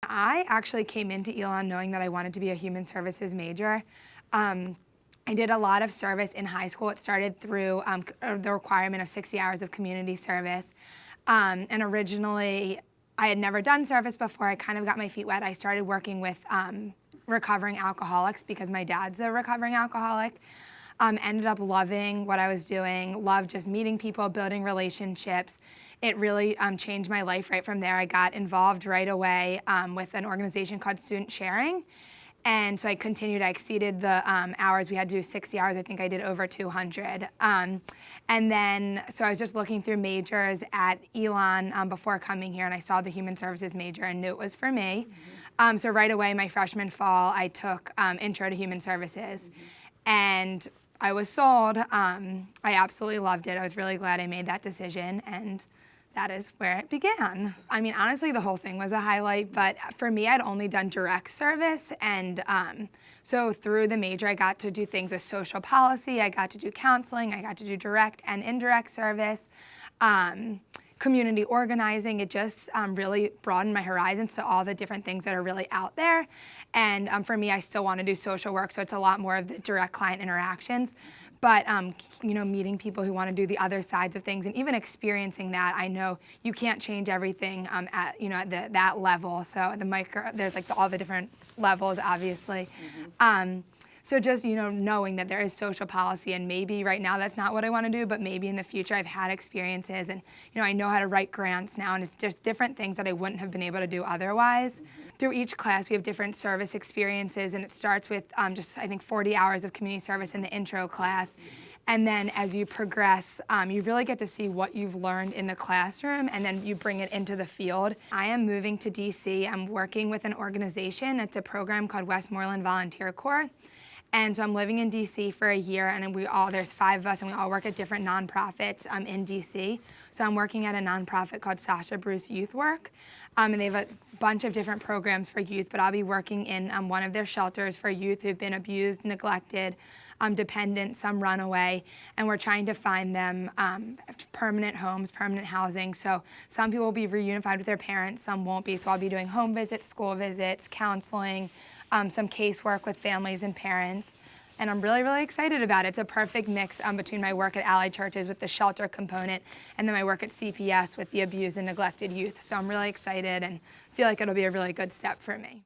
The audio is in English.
I actually came into Elon knowing that I wanted to be a human services major. I did a lot of service in high school. It started through the requirement of 60 hours of community service. And originally, I had never done service before. I kind of got my feet wet. I started working with recovering alcoholics because my dad's a recovering alcoholic. Ended up loving what I was doing, loved just meeting people, building relationships. It really changed my life right from there. I got involved right away with an organization called Student Sharing. And so I continued, I exceeded the hours. We had to do 60 hours. I think I did over 200. And then, so I was just looking through majors at Elon before coming here, and I saw the human services major and knew it was for me. So right away, my freshman fall, I took Intro to Human Services. And I was sold. I absolutely loved it. I was really glad I made that decision, and that is where it began. I mean, honestly, the whole thing was a highlight, but for me, I'd only done direct service, and so through the major, I got to do things with social policy, I got to do counseling, I got to do direct and indirect service, community organizing. It just really broadened my horizons to all the different things that are really out there. And for me, I still want to do social work, so it's a lot more of the direct client interactions. But you know, meeting people who want to do the other sides of things and even experiencing that, I know you can't change everything at that level. So the micro, there's like all the different levels, obviously. So just, you know, knowing that there is social policy, and maybe right now that's not what I want to do, but maybe in the future I've had experiences, and you know, I know how to write grants now, and it's just different things that I wouldn't have been able to do otherwise. Through each class we have different service experiences, and it starts with just I think 40 hours of community service in the intro class. And then as you progress, you really get to see what you've learned in the classroom, and then you bring it into the field. I am moving to DC. I'm working with an organization. It's a program called Westmoreland Volunteer Corps. And so I'm living in DC for a year, and there's 5 of us, and we all work at different nonprofits in DC. So I'm working at a nonprofit called Sasha Bruce Youth Work, and they have a bunch of different programs for youth, but I'll be working in one of their shelters for youth who've been abused, neglected, dependent, some runaway, and we're trying to find them permanent homes, permanent housing. So some people will be reunified with their parents, some won't be. So I'll be doing home visits, school visits, counseling, some casework with families and parents. And I'm really, really excited about it. It's a perfect mix between my work at Allied Churches with the shelter component and then my work at CPS with the abused and neglected youth. So I'm really excited and feel like it'll be a really good step for me.